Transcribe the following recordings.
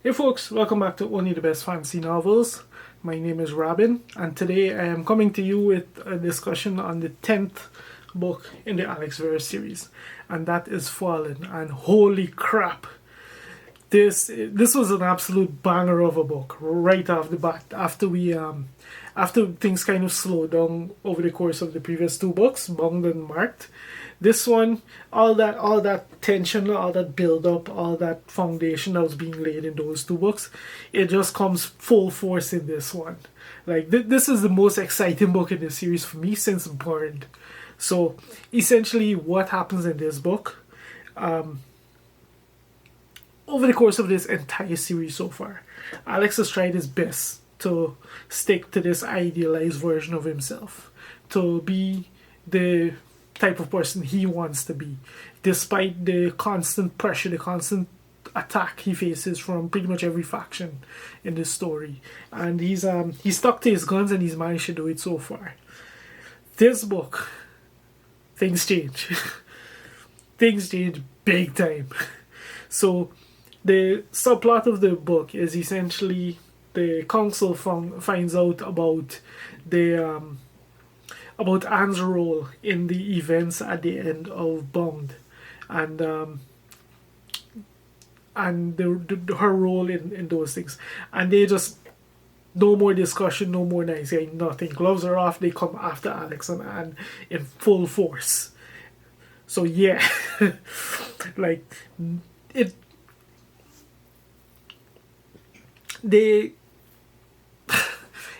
Hey folks, welcome back to Only the Best Fantasy Novels. My name is Robin, and today I am coming to you with a discussion on the 10th book in the Alex Verse series, and that is Fallen. And holy crap, this was an absolute banger of a book right off the bat. After things kind of slowed down over the course of the previous two books, Bound and Marked, this one, all that tension, all that build up, all that foundation that was being laid in those two books, it just comes full force in this one. Like this is the most exciting book in the series for me since Burned. So essentially, what happens in this book, over the course of this entire series so far, Alex has tried his best to stick to this idealized version of himself, to be the type of person he wants to be, despite the constant pressure, the constant attack he faces from pretty much every faction in this story. And he's stuck to his guns, and he's managed to do it so far. This book, things change. Things change big time. So the subplot of the book is essentially the council finds out about the about Anne's role in the events at the end of Bound, and her role in those things, and they just, no more discussion, no more nice guy, nothing. Gloves are off. They come after Alex and Anne in full force. So yeah, like it.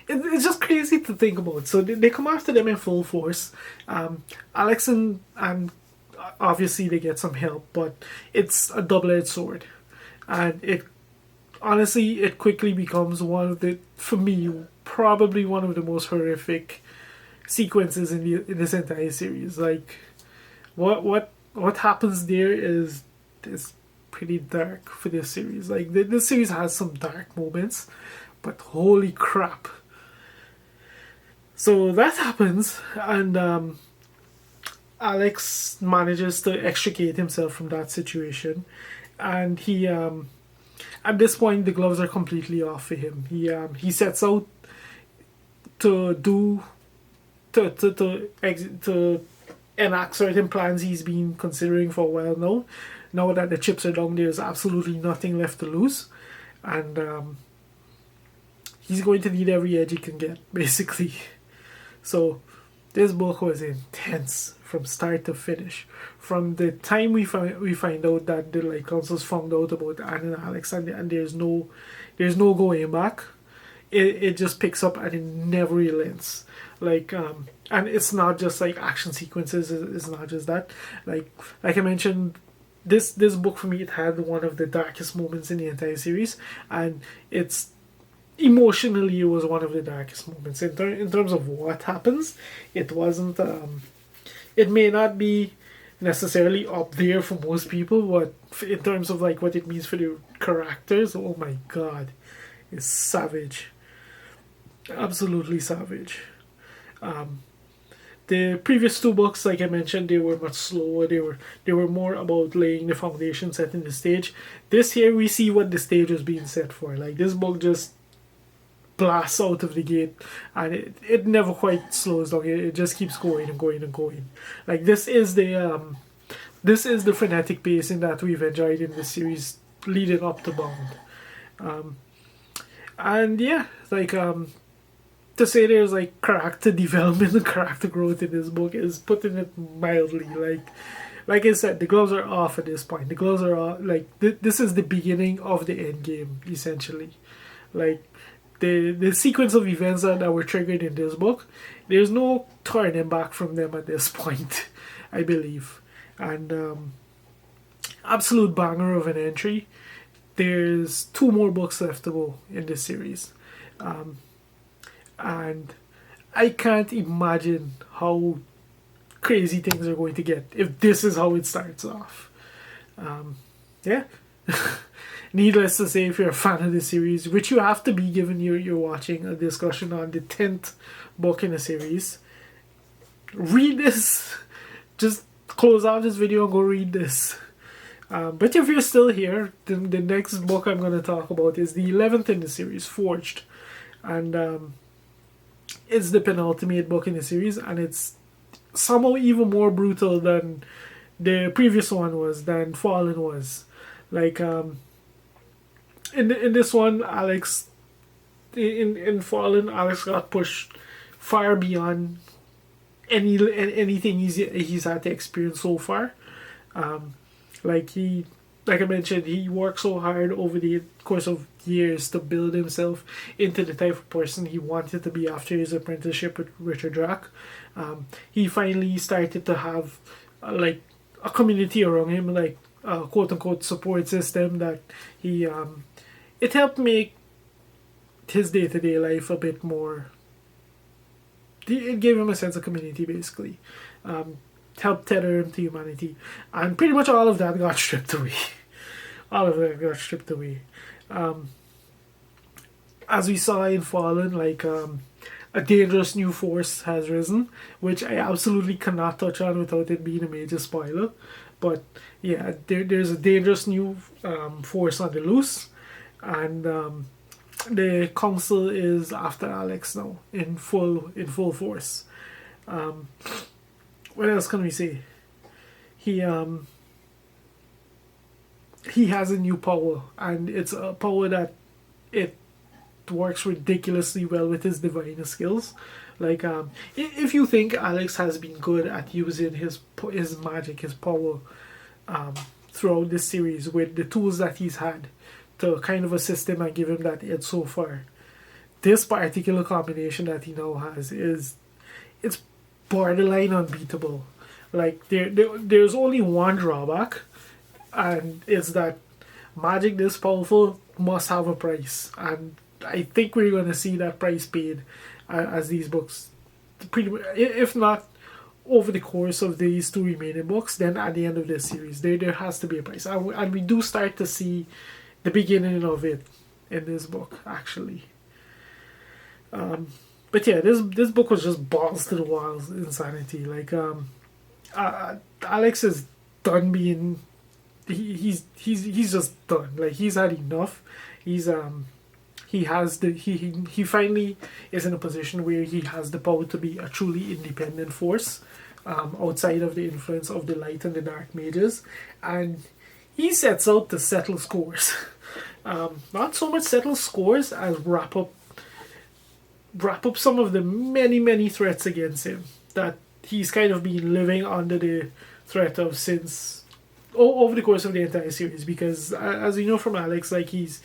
It's just crazy to think about. So they come after them in full force. Alex and obviously they get some help, but it's a double-edged sword, and it quickly becomes one of the, for me, probably one of the most horrific sequences in this entire series. Like what happens there is pretty dark for this series. Like this series has some dark moments, but holy crap. So that happens, and Alex manages to extricate himself from that situation, and he at this point the gloves are completely off for him. He sets out to do to enact certain plans he's been considering for a while now. Now that the chips are down, there's absolutely nothing left to lose, and he's going to need every edge he can get, basically. So this book was intense from start to finish. From the time we find out that the like councils found out about Anne and Alex, and there's no going back. It just picks up, and it never relents. Like and it's not just like action sequences. It's not just that. Like I mentioned, this book for me, it had one of the darkest moments in the entire series, and it's emotionally, it was one of the darkest moments. In terms of what happens, it wasn't. It may not be necessarily up there for most people, but in terms of like what it means for the characters, oh my god, it's savage, absolutely savage. The previous two books, like I mentioned, they were much slower. They were more about laying the foundation, setting the stage. This here, we see what the stage was being set for. Like this book just blasts out of the gate, and it never quite slows down. It just keeps going and going and going. Like this is the frenetic pacing that we've enjoyed in this series leading up to Bound. And yeah, like to say there's like character development and character growth in this book is putting it mildly. Like I said, the gloves are off at this point. The gloves are off. Like this is the beginning of the end game, essentially. Like the sequence of events that were triggered in this book, there's no turning back from them at this point, I believe. And absolute banger of an entry. There's 2 more books left to go in this series, and I can't imagine how crazy things are going to get if this is how it starts off. Yeah. Needless to say, if you're a fan of the series, which you have to be given you're watching a discussion on the 10th book in the series, read this. Just close out this video and go read this. But if you're still here, the next book I'm going to talk about is the 11th in the series, Forged. And it's the penultimate book in the series, and it's somehow even more brutal than the previous one was, than Fallen was. Like, in this one, Alex, in Fallen, Alex got pushed far beyond anything he's had to experience so far. Like I mentioned, he worked so hard over the course of years to build himself into the type of person he wanted to be after his apprenticeship with Richard Drack. He finally started to have like a community around him, like a quote unquote support system that he it helped make his day-to-day life a bit more. It gave him a sense of community, basically. Helped tether him to humanity, and pretty much all of that got stripped away. All of that got stripped away. As we saw in Fallen, like a dangerous new force has risen, which I absolutely cannot touch on without it being a major spoiler. But yeah, there's a dangerous new force on the loose, and the council is after Alex now in full force. What else can we say? He has a new power, and it's a power that it works ridiculously well with his diviner skills. Like if you think Alex has been good at using his magic, his power, throughout this series with the tools that he's had to kind of assist him and give him that edge so far, this particular combination that he now has it's borderline unbeatable. Like there's only one drawback, and it's that magic this powerful must have a price, and I think we're going to see that price paid as these books, pretty if not over the course of these two remaining books, then at the end of this series there has to be a price, and we do start to see the beginning of it in this book, actually. But yeah, this book was just balls to the walls insanity. Like Alex is done being. He's just done. Like he's had enough. He finally is in a position where he has the power to be a truly independent force, outside of the influence of the light and the dark mages, and he sets out to settle scores. Not so much settle scores as wrap up some of the many threats against him that he's kind of been living under the threat of since over the course of the entire series. Because as we know from Alex, like he's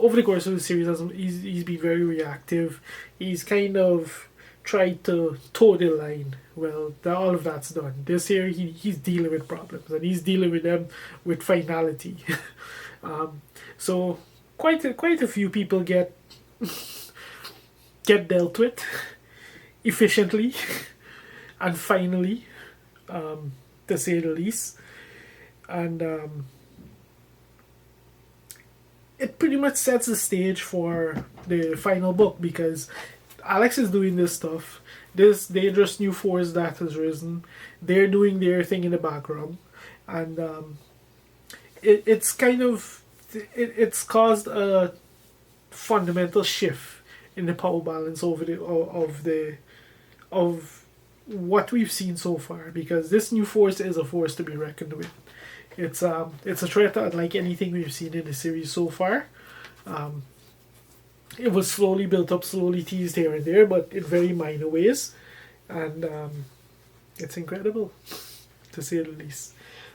over the course of the series, he's been very reactive. He's kind of tried to toe the line. Well, all of that's done. This year he's dealing with problems, and he's dealing with them with finality. So quite a few people get dealt with efficiently and finally, to say the least. And it pretty much sets the stage for the final book, because Alex is doing this stuff, this dangerous new force that has risen, they're doing their thing in the background, and it's caused a fundamental shift in the power balance over of what we've seen so far, because this new force is a force to be reckoned with. It's a threat unlike anything we've seen in the series so far. It was slowly built up, slowly teased here and there, but in very minor ways, and it's incredible, to say the least.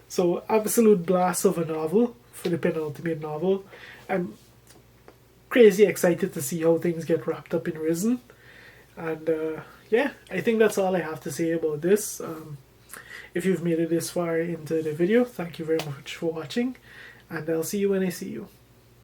So, absolute blast of a novel for the penultimate novel. I'm crazy excited to see how things get wrapped up in Risen, and yeah, I think that's all I have to say about this. If you've made it this far into the video, thank you very much for watching, and I'll see you when I see you.